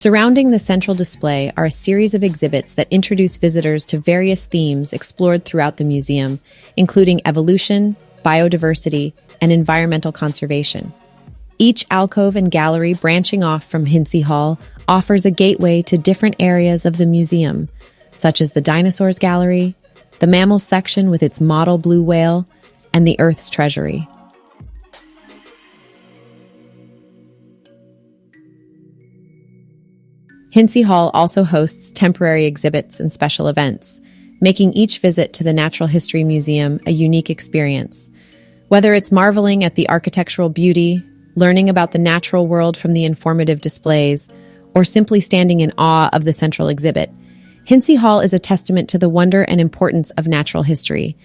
Surrounding the central display are a series of exhibits that introduce visitors to various themes explored throughout the museum, including evolution, biodiversity, and environmental conservation. Each alcove and gallery branching off from Hintze Hall offers a gateway to different areas of the museum, such as the Dinosaurs Gallery, the Mammals section with its model blue whale, and the Earth's Treasury. Hintze Hall also hosts temporary exhibits and special events, making each visit to the Natural History Museum a unique experience. Whether it's marveling at the architectural beauty, learning about the natural world from the informative displays, or simply standing in awe of the central exhibit, Hintze Hall is a testament to the wonder and importance of natural history.